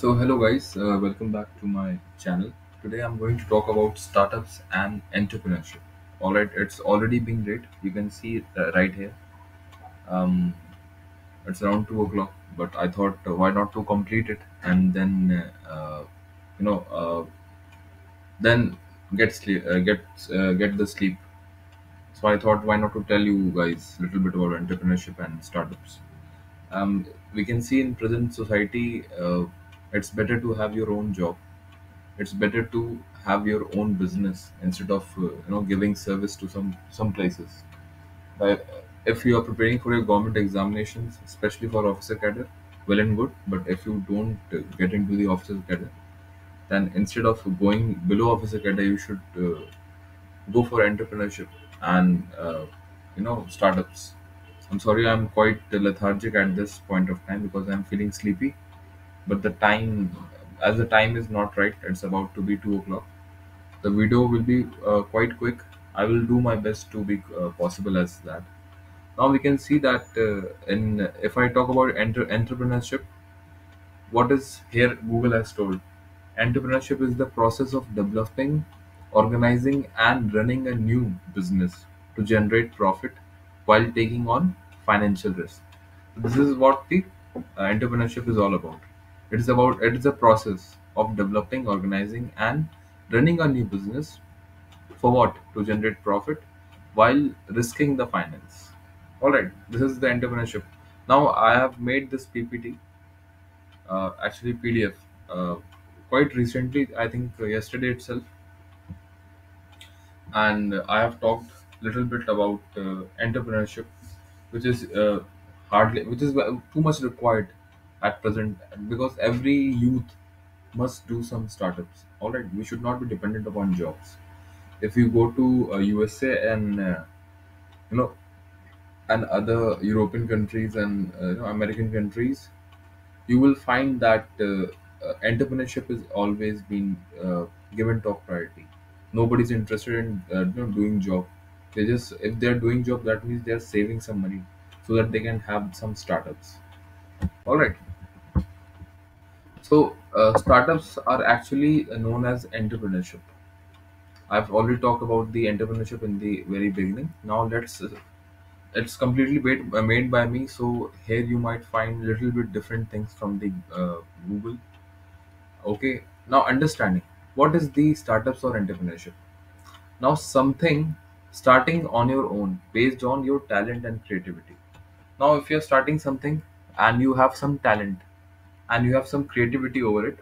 Hello guys, welcome back to my channel. Today I'm going to talk about startups and entrepreneurship. All right, it's already been late. You can see it right here. Um, it's around 2 o'clock, but I thought why not to complete it and then you know uh, then get the sleep. So I thought why not to tell you guys a little bit about entrepreneurship and startups. We can see in present society, it's better to have your own job. It's better to have your own business instead of giving service to some places. Like, if you are preparing for your government examinations, especially for officer cadre, well and good. But if you don't get into the officer cadre, then instead of going below officer cadre, you should go for entrepreneurship and startups. I'm sorry, I'm quite lethargic at this point of time because I'm feeling sleepy. But as the time is not right, it's about to be 2 o'clock. The video will be quite quick. I will do my best to be possible as that. Now we can see that in if I talk about entrepreneurship, what is here Google has told. Entrepreneurship is the process of developing, organizing, and running a new business to generate profit while taking on financial risk. This is what the entrepreneurship is all about. It is a process of developing, organizing, and running a new business for what? To generate profit while risking the finance. All right, this is the entrepreneurship. Now I have made this PPT, actually PDF, uh, quite recently. I think yesterday itself, and I have talked little bit about entrepreneurship, which is too much required at present because every youth must do some startups. All right, we should not be dependent upon jobs. If you go to USA and you know and other European countries and American countries, you will find that entrepreneurship is always been given top priority. Nobody's interested in doing job. They just if they're doing job, that means they're saving some money so that they can have some startups. All right. Startups are actually known as entrepreneurship. I've already talked about the entrepreneurship in the very beginning. Now let's it's completely made by me, so here you might find little bit different things from the Google. Okay, now understanding what is the startups or entrepreneurship. Now something starting on your own based on your talent and creativity. Now if you're starting something and you have some talent and you have some creativity over it,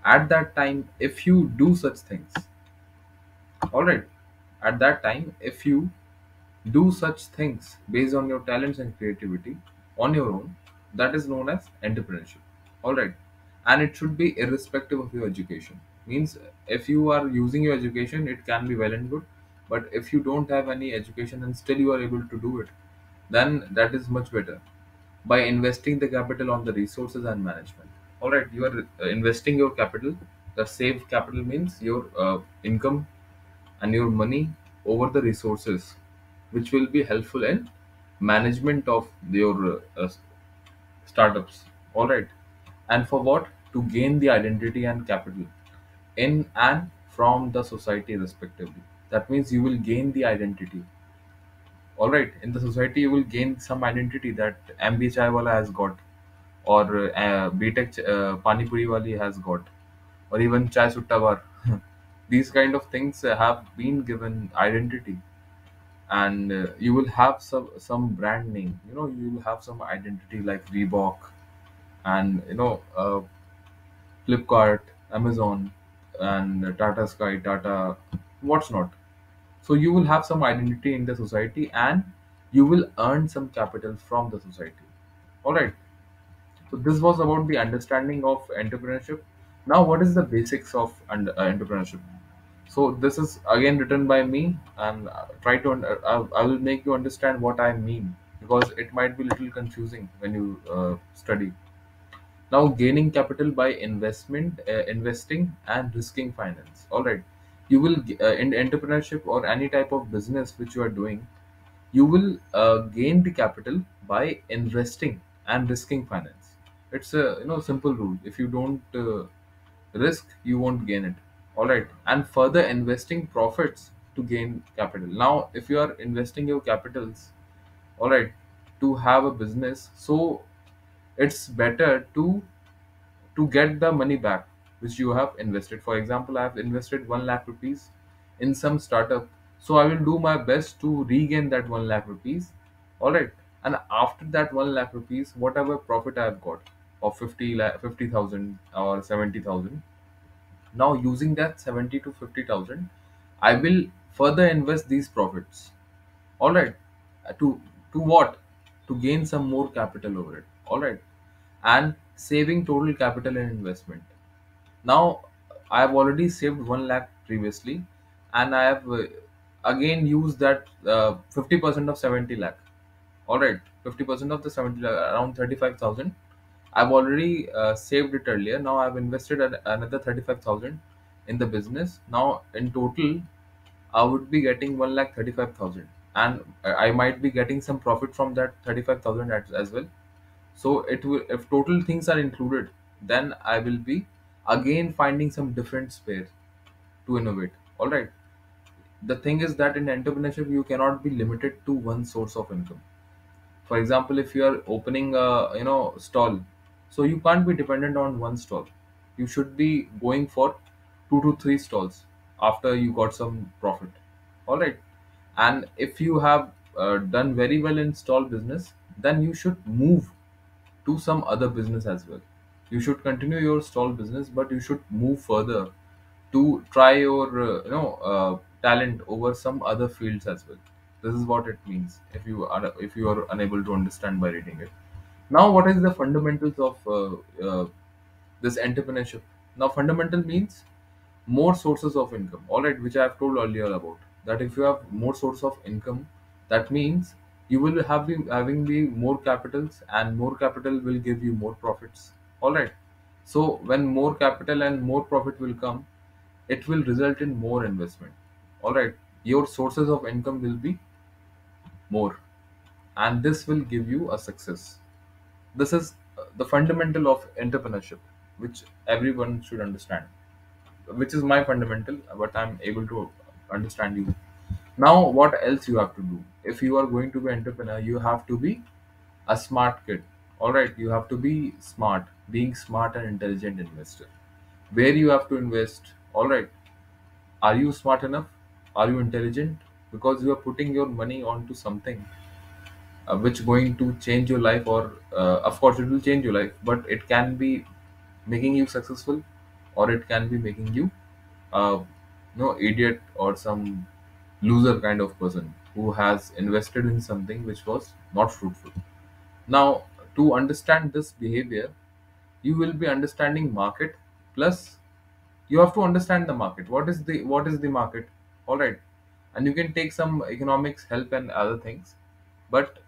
at that time if you do such things, all right, at that time if you do such things based on your talents and creativity on your own, that is known as entrepreneurship. All right, and it should be irrespective of your education. Means if you are using your education, it can be well and good, but if you don't have any education and still you are able to do it, then that is much better. By investing the capital on the resources and management. All right, you are investing your capital. The saved capital means your income and your money over the resources, which will be helpful in management of your startups. All right, and for what? To gain the identity and capital in and from the society respectively. That means you will gain the identity. All right, in the society you will gain some identity that MB chai wala has got, or BTech pani puri wali has got, or even chai sutta bar. These kind of things have been given identity, and you will have some brand name. You will have some identity like Reebok and Flipkart, Amazon, and Tata Sky, Tata, what's not. So you will have some identity in the society, and you will earn some capital from the society. All right. So this was about the understanding of entrepreneurship. Now, what is the basics of entrepreneurship? So this is again written by me, and I will make you understand what I mean because it might be little confusing when you study. Now, gaining capital by investing and risking finance. All right, in entrepreneurship or any type of business which you are doing, you will gain the capital by investing and risking finance. It's a simple rule. If you don't risk, you won't gain it. All right. And further investing profits to gain capital. Now if you are investing your capitals, all right, to have a business, so it's better to get the money back which you have invested. For example, I have invested 1 lakh rupees in some startup, so I will do my best to regain that 1 lakh rupees. All right. And after that 1 lakh rupees, whatever profit I have got of 50,000 or 70,000, now using that 70 to 50,000, I will further invest these profits. All right. To what? To gain some more capital over it. All right. And saving total capital and investment. Now I have already saved 1 lakh previously, and I have again used that 50% of 70 lakh. All right. 50% of the 70 lakh, around 35,000. I've already saved it earlier. Now I've invested another 35,000 in the business. Now in total, I would be getting 1 lakh 35,000, and I might be getting some profit from that 35,000 as well. So it will, if total things are included, then I will be again finding some different space to innovate. All right. The thing is that in entrepreneurship, you cannot be limited to one source of income. For example, if you are opening a stall, so you can't be dependent on one stall. You should be going for 2 to 3 stalls after you got some profit. All right. And if you have done very well in stall business, then you should move to some other business as well. You should continue your stall business, but you should move further to try your talent over some other fields as well. This is what it means if you are unable to understand by reading it. Now, what is the fundamentals of this entrepreneurship? Now, fundamental means more sources of income. All right, which I have told earlier about that. If you have more source of income, that means you will have be having the more capitals, and more capital will give you more profits. All right. So when more capital and more profit will come, it will result in more investment. All right. Your sources of income will be more, and this will give you a success. This is the fundamental of entrepreneurship, which everyone should understand, which is my fundamental, but I'm able to understand you. Now, what else you have to do? If you are going to be entrepreneur, you have to be a smart kid. All right, you have to be smart, being smart and intelligent investor. Where you have to invest? All right, are you smart enough? Are you intelligent? Because you are putting your money onto something which going to change your life, or of course it will change your life, but it can be making you successful, or it can be making you no idiot or some loser kind of person who has invested in something which was not fruitful. Now, to understand this behavior, you will be understanding market, plus you have to understand the market. What is the market? All right. And you can take some economics help and other things, but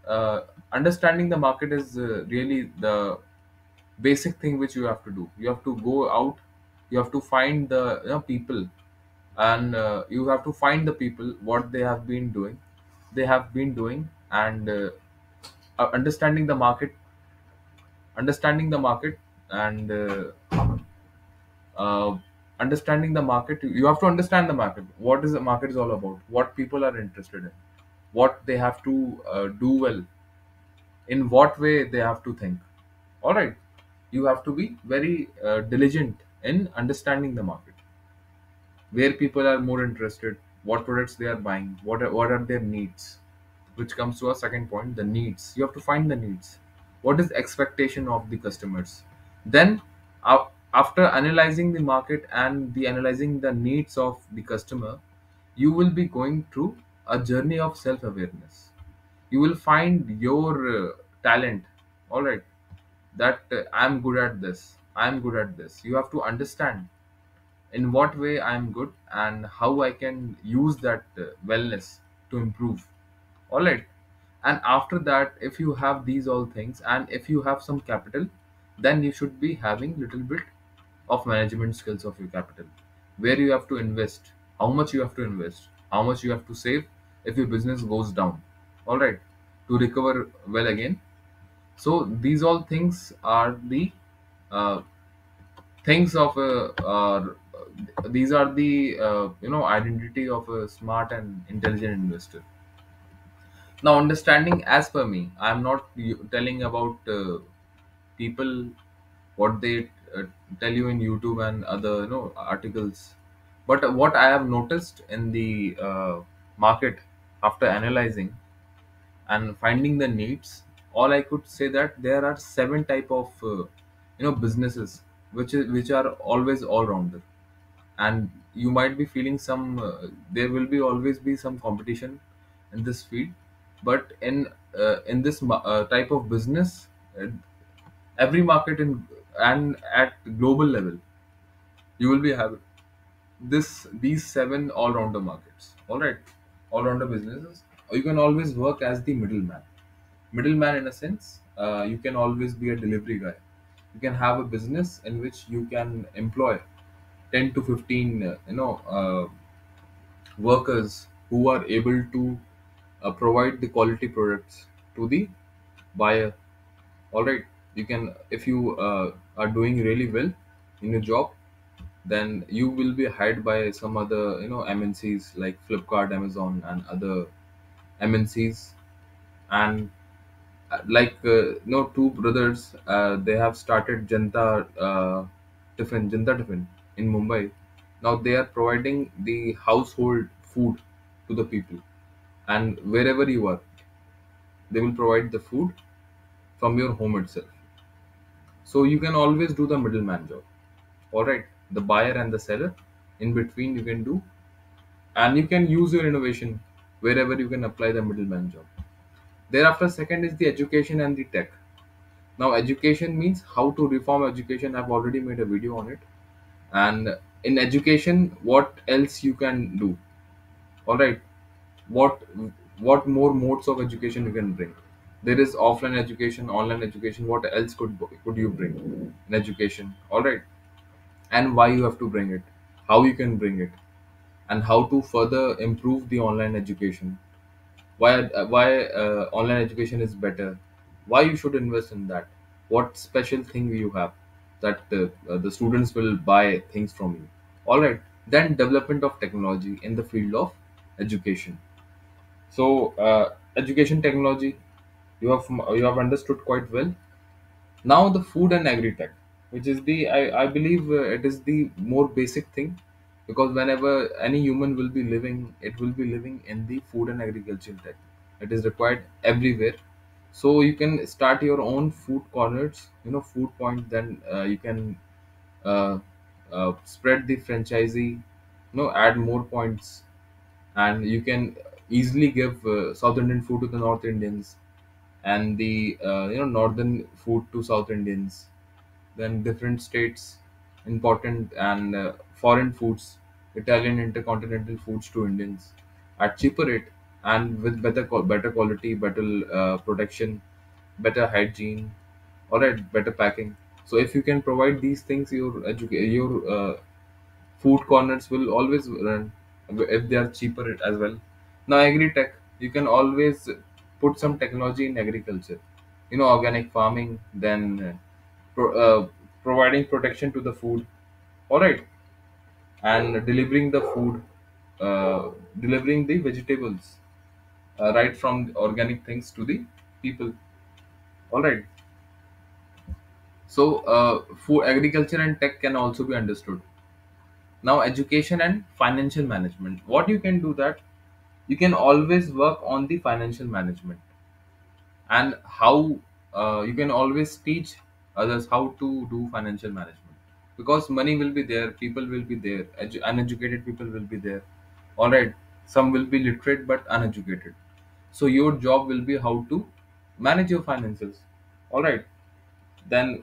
understanding the market is really the basic thing which you have to do. You have to go out, you have to find the people, and you have to find the people what they have been doing, and understanding the market, understanding the market and uh, understanding the market. You have to understand the market, what is the market is all about, what people are interested in, what they have to do well, in what way they have to think. All right. You have to be very diligent in understanding the market, where people are more interested, what products they are buying, what are their needs. Which comes to our second point, the needs. You have to find the needs. What is expectation of the customers? Then, after analyzing the market and the analyzing the needs of the customer, you will be going through a journey of self awareness. You will find your talent. All right. That I'm good at this, I'm good at this. You have to understand in what way I'm good and how I can use that wellness to improve. All right. And after that, if you have these all things and if you have some capital, then you should be having little bit of management skills of your capital, where you have to invest, how much you have to invest, how much you have to save if your business goes down. All right. To recover well again. So these all things are the uh, things of a these are the identity of a smart and intelligent investor. Now, understanding, as per me, I'm not telling about people what they uh, tell you in YouTube and other articles, but what I have noticed in the market after analyzing and finding the needs, all I could say that there are seven type of businesses which are always all rounder. And you might be feeling some there will be always be some competition in this field, but in this type of business, every market in and at global level, you will be having these seven all-rounder markets. All right, all-rounder businesses. Or you can always work as the middleman in a sense. You can always be a delivery guy. You can have a business in which you can employ 10 to 15 workers who are able to provide the quality products to the buyer. All right, you can, if you are doing really well in your job, then you will be hired by some other MNCs like Flipkart, Amazon, and other MNCs. And two brothers, they have started Janta Tiffin in Mumbai. Now they are providing the household food to the people, and wherever you are, they will provide the food from your home itself. So you can always do the middleman job. All right, the buyer and the seller in between you can do, and you can use your innovation wherever you can apply the middleman job. Thereafter, second is the education and the tech. Now, education means how to reform education. I've already made a video on it. And in education, what else you can do? All right, what what more modes of education you can bring? There is offline education, online education. What else could you bring in education? All right, and why you have to bring it, how you can bring it, and how to further improve the online education, why online education is better, why you should invest in that, what special thing you have that the students will buy things from you. All right, then development of technology in the field of education. So education technology, you have understood quite well. Now the food and agri-tech, which is I believe it is the more basic thing, because whenever any human will be living, it will be living in the food and agricultural tech. It is required everywhere. So you can start your own food corners, food point. Then you can uh, spread the franchisee, add more points, and you can easily give South Indian food to the North Indians, and the northern food to South Indians, then different states, important and foreign foods, Italian intercontinental foods to Indians at cheaper rate, and with better quality, better protection, better hygiene. All right, better packing. So if you can provide these things, your food corners will always run if they are cheaper as well. Now agri-tech, you can always put some technology in agriculture, organic farming, then providing protection to the food. All right, and delivering the food, delivering the vegetables, right from the organic things to the people. All right, so food, agriculture and tech can also be understood. Now education and financial management, what you can do that you can always work on the financial management, and how you can always teach others how to do financial management, because money will be there, people will be there, uneducated people will be there. All right, some will be literate but uneducated. So your job will be how to manage your finances. All right, then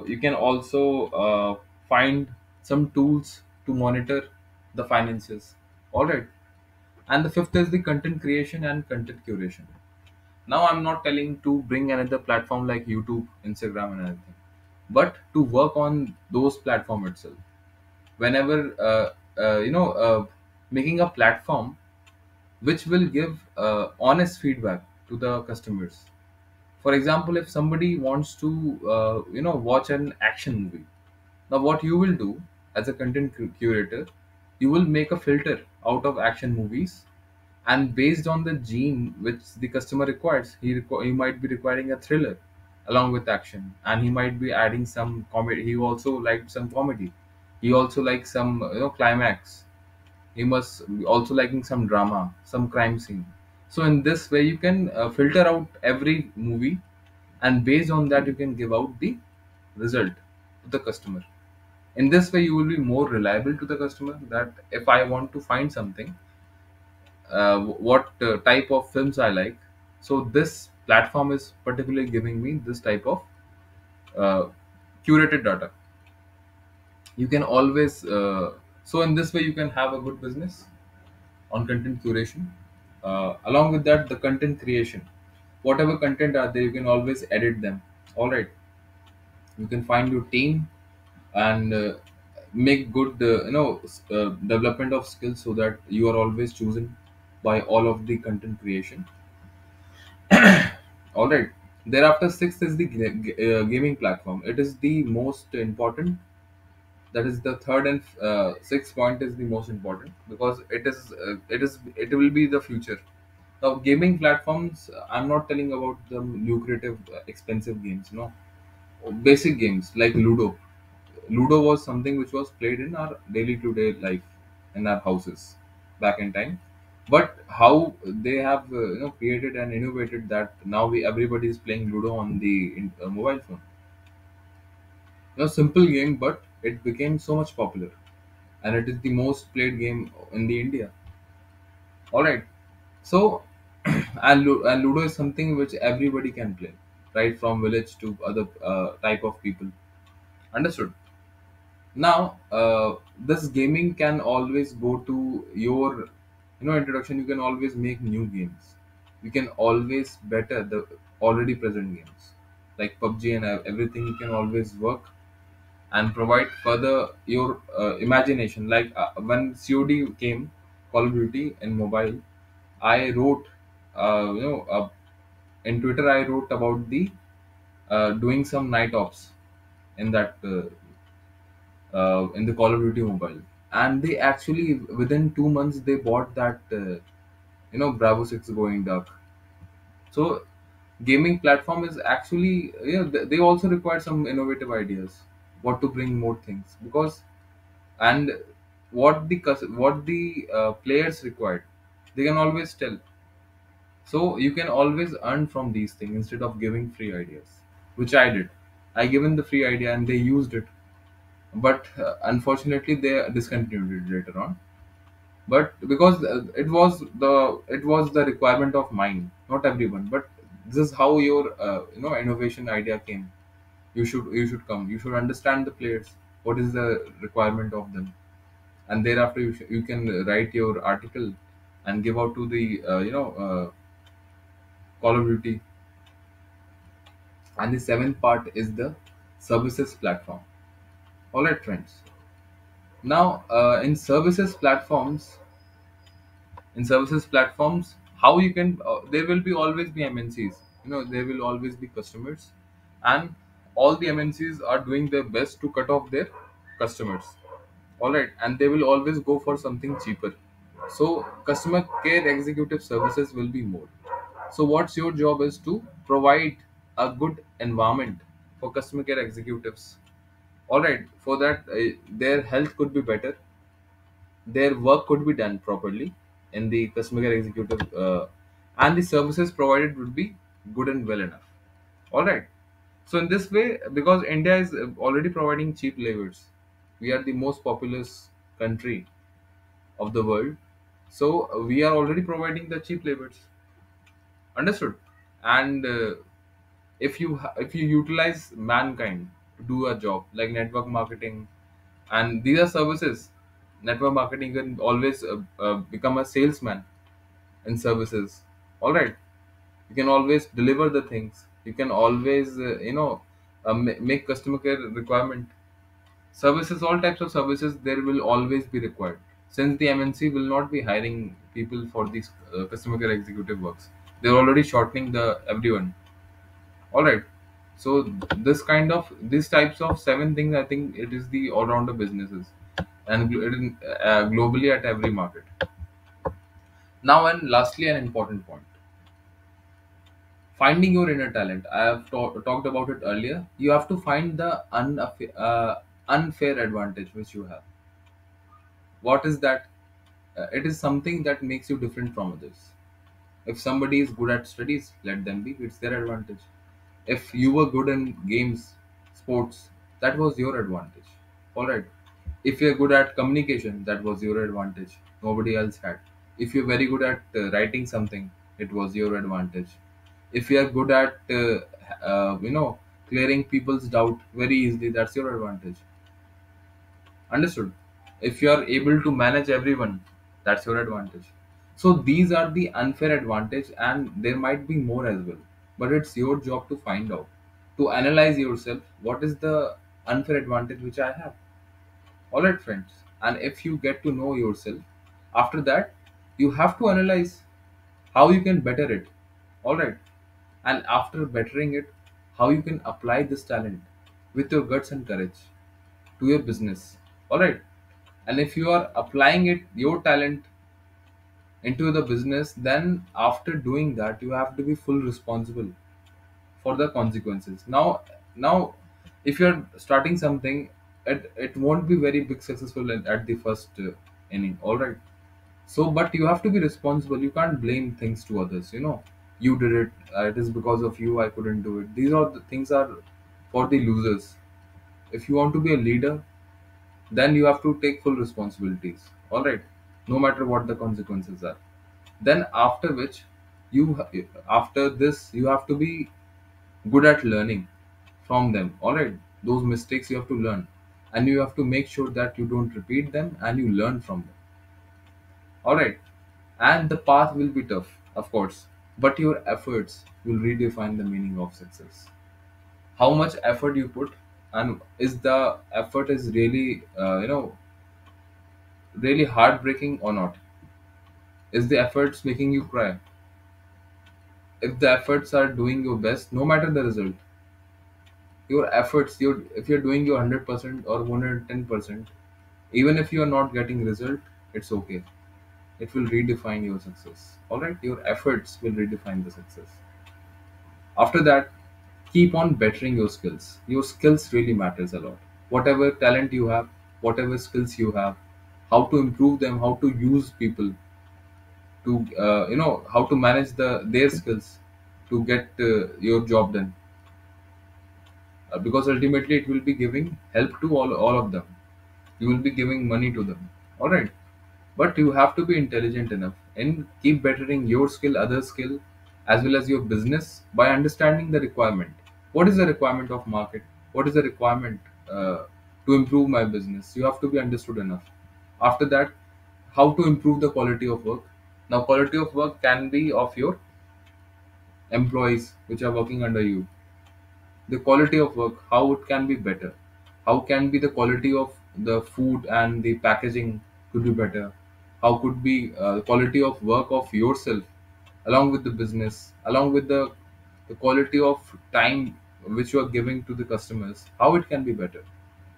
you can also find some tools to monitor the finances. All right, and the fifth is the content creation and content curation. Now I'm not telling to bring another platform like YouTube, Instagram, and anything, but to work on those platform itself. Whenever making a platform which will give honest feedback to the customers. For example, if somebody wants to watch an action movie, now what you will do as a content curator, you will make a filter out of action movies, and based on the gene which the customer requires, he might be requiring a thriller along with action, and he might be adding some comedy. He also liked some comedy, he also likes some climax, he must be also liking some drama, some crime scene. So in this way you can filter out every movie, and based on that you can give out the result to the customer. In this way you will be more reliable to the customer, that if I want to find something, what type of films I like, so this platform is particularly giving me this type of uh, curated data. You can always so in this way you can have a good business on content curation. Along with that, the content creation, whatever content are there, you can always edit them. All right, you can find your team and make good development of skills, so that you are always chosen by all of the content creation. All right. Thereafter, sixth is the gaming platform. It is the most important. That is the third and sixth point is the most important, because it will be the future. Now, gaming platforms. I'm not telling about the lucrative, expensive games. No, basic games like Ludo. Ludo was something which was played in our daily to day life in our houses back in time. But how they have created and innovated that now we everybody is playing Ludo on the mobile phone. Simple game, but it became so much popular, and it is the most played game in the India. All right, so and Ludo is something which everybody can play, right from village to other type of people. Understood? Now, this gaming can always go to your, introduction. You can always make new games. You can always better the already present games, like PUBG and everything. You can always work and provide further your imagination. Like when COD came, Call of Duty in mobile, I wrote, in Twitter, I wrote about the doing some night ops in that. In the Call of Duty mobile, and they actually within 2 months they bought that Bravo 6 going dark. So gaming platform is actually they also require some innovative ideas, what to bring more things, because and what the players required, they can always tell. So you can always earn from these things instead of giving free ideas, which I did. I given the free idea and they used it, but unfortunately they discontinued it later on. But because it was the requirement of mine, not everyone, but this is how your innovation idea came. You should come, you should understand the players, what is the requirement of them, and thereafter you can write your article and give out to the Call of Duty. And the seventh part is the services platform. All right, friends. Now, in services platforms, how you can there will be always be MNCs. There will always be customers, and all the MNCs are doing their best to cut off their customers. All right, and they will always go for something cheaper. So customer care executive services will be more. So what's your job is to provide a good environment for customer care executives. All right, for that their health could be better, their work could be done properly in the customer care executive, and the services provided would be good and well enough. All right, so in this way, because India is already providing cheap labors, we are the most populous country of the world, so we are already providing the cheap labors. Understood? And if you utilize mankind to do a job like network marketing, and these are services. Network marketing can always become a salesman in services. All right, you can always deliver the things, you can always make customer care requirement services. All types of services there will always be required, since the MNC will not be hiring people for these customer care executive works. They're already shortening the everyone. All right. So these types of seven things, I think it is the all-rounder businesses, and globally at every market. Now, and lastly, an important point: finding your inner talent. I have talked about it earlier. You have to find the unfair advantage which you have. What is that? It is something that makes you different from others. If somebody is good at studies, let them be. It's their advantage. If you were good in games, sports, that was your advantage. All right. If you're good at communication, that was your advantage. Nobody else had. If you're very good at writing something, it was your advantage. If you are good at clearing people's doubt very easily, that's your advantage. Understood? If you are able to manage everyone, that's your advantage. So these are the unfair advantage, and there might be more as well. But it's your job to find out, to analyze yourself. What is the unfair advantage which I have? All right, friends. And if you get to know yourself, after that, you have to analyze how you can better it. All right. And after bettering it, how you can apply this talent with your guts and courage to your business. All right. And if you are applying it, your talent, into the business, then after doing that, you have to be full responsible for the consequences. Now, if you're starting something, it won't be very big successful at the first inning. All right. So, but you have to be responsible. You can't blame things to others. You did it. It is because of you I couldn't do it. These are the things are for the losers. If you want to be a leader, then you have to take full responsibilities. All right, no matter what the consequences are. Then after which, you after this you have to be good at learning from them. All right, those mistakes you have to learn, and you have to make sure that you don't repeat them and you learn from them. All right, and the path will be tough, of course, but your efforts will redefine the meaning of success. How much effort you put, and is the effort is really really heartbreaking or not? Is the efforts making you cry? If the efforts are doing your best, no matter the result, your efforts, if you're doing your 100% or 110%, even if you are not getting result, it's okay. It will redefine your success. All right, your efforts will redefine the success. After that, keep on bettering your skills. Your skills really matters a lot. Whatever talent you have, whatever skills you have, how to improve them, how to use people, to how to manage their skills to get your job done, because ultimately it will be giving help to all of them. You will be giving money to them. All right, but you have to be intelligent enough and keep bettering your skill, other skill, as well as your business, by understanding the requirement. What is the requirement of market? What is the requirement to improve my business? You have to be understood enough. After that, how to improve the quality of work. Now, quality of work can be of your employees which are working under you. The quality of work, how it can be better, how can be the quality of the food and the packaging could be better, how could be the quality of work of yourself, along with the business, along with the quality of time which you are giving to the customers, how it can be better.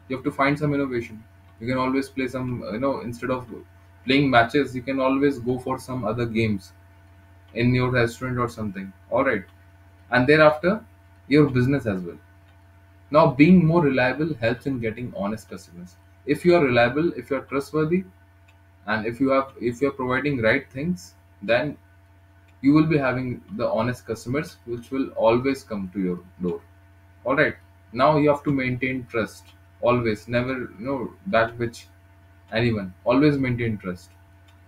You have to find some innovation. You can always play some, instead of playing matches, you can always go for some other games in your restaurant or something. All right, and thereafter your business as well. Now, being more reliable helps in getting honest customers. If you are reliable, if you are trustworthy, and if you are providing right things, then you will be having the honest customers which will always come to your door. All right. Now you have to maintain trust always. Never that which anyone. Always maintain trust,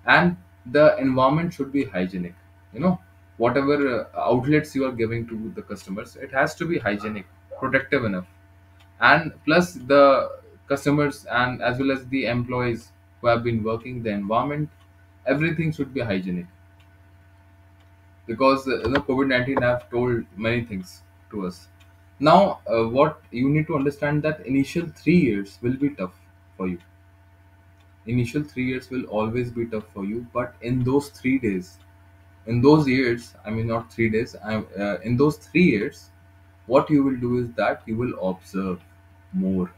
and the environment should be hygienic. You know, whatever outlets you are giving to the customers, it has to be hygienic, protective enough, and plus the customers and as well as the employees who have been working, the environment, everything should be hygienic, because COVID-19 have told many things to us. Now, what you need to understand, that initial 3 years will be tough for you. Initial 3 years will always be tough for you, but in those 3 days, in those years, I mean not 3 days, in those 3 years, What you will do is that you will observe more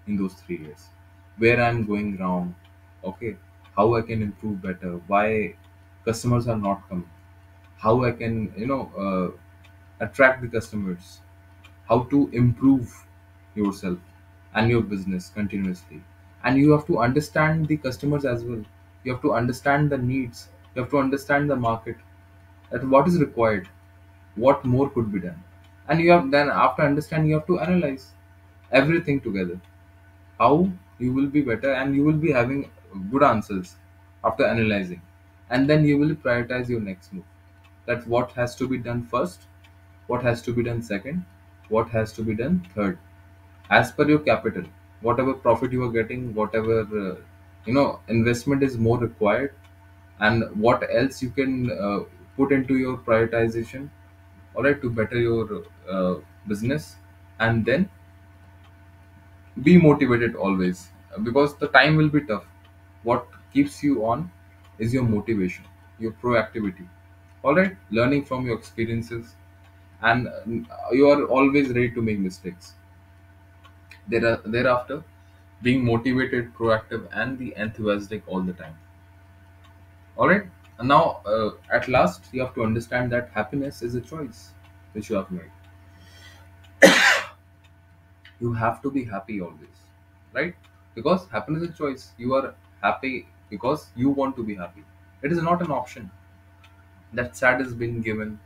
in those 3 years, where I'm going wrong, okay, how I can improve better, why customers are not coming, how I can attract the customers, how to improve yourself and your business continuously. And you have to understand the customers as well. You have to understand the needs, you have to understand the market, that what is required, what more could be done. And you have then, after understanding, you have to analyze everything together, how you will be better, and you will be having good answers after analyzing. And then you will prioritize your next move, that what has to be done first, what has to be done second, what has to be done third, as per your capital, whatever profit you are getting, whatever investment is more required, and what else you can put into your prioritization, all right, to better your business. And then be motivated always, because the time will be tough. What keeps you on is your motivation, your proactivity, all right, learning from your experiences. And you are always ready to make mistakes. Thereafter, being motivated, proactive, and the enthusiastic all the time. All right. And now, at last, you have to understand that happiness is a choice which you have made. You have to be happy always, right? Because happiness is a choice. You are happy because you want to be happy. It is not an option. That sad is being given,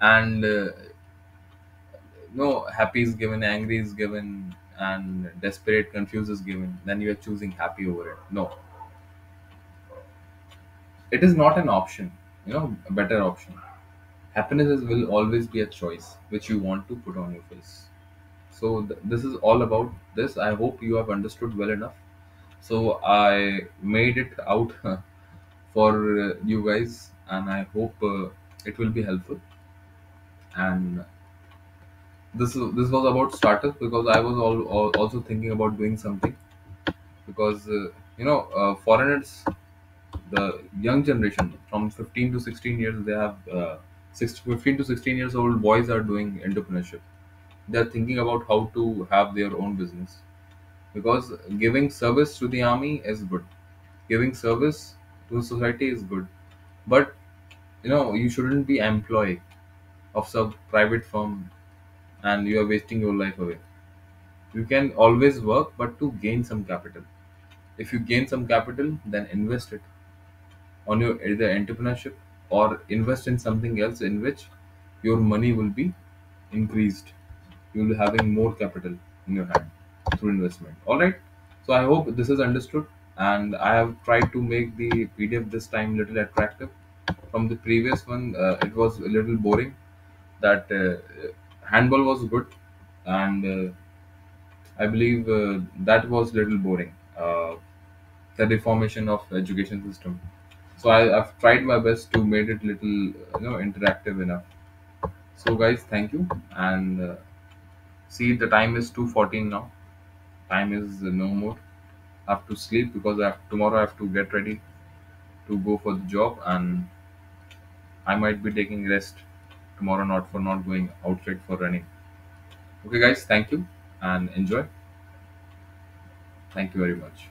and no, happy is given, angry is given, and desperate, confused is given. Then you are choosing happy over it. No, it is not an option. A better option. Happiness will always be a choice which you want to put on your face. So this is all about this. I hope you have understood well enough. So I made it out for you guys, and I hope it will be helpful. And this was about startups, because I was also thinking about doing something, because foreigners, the young generation from 15 to 16 years, they have 15 to 16 years old boys are doing entrepreneurship. They're thinking about how to have their own business, because giving service to the army is good, giving service to the society is good, but you shouldn't be employee of some private firm, and you are wasting your life away. You can always work, but to gain some capital. If you gain some capital, then invest it on your either entrepreneurship, or invest in something else in which your money will be increased. You will be having more capital in your hand through investment. All right. So I hope this is understood, and I have tried to make the PDF this time little attractive. From the previous one, it was a little boring. That handball was good, and I believe that was little boring. The reformation of education system. So I've tried my best to make it little interactive enough. So guys, thank you, and see, the time is 2:14 now. Time is no more. I have to sleep, because tomorrow I have to get ready to go for the job, and I might be taking rest tomorrow, not for not going outside for running. Okay guys, thank you and enjoy. Thank you very much.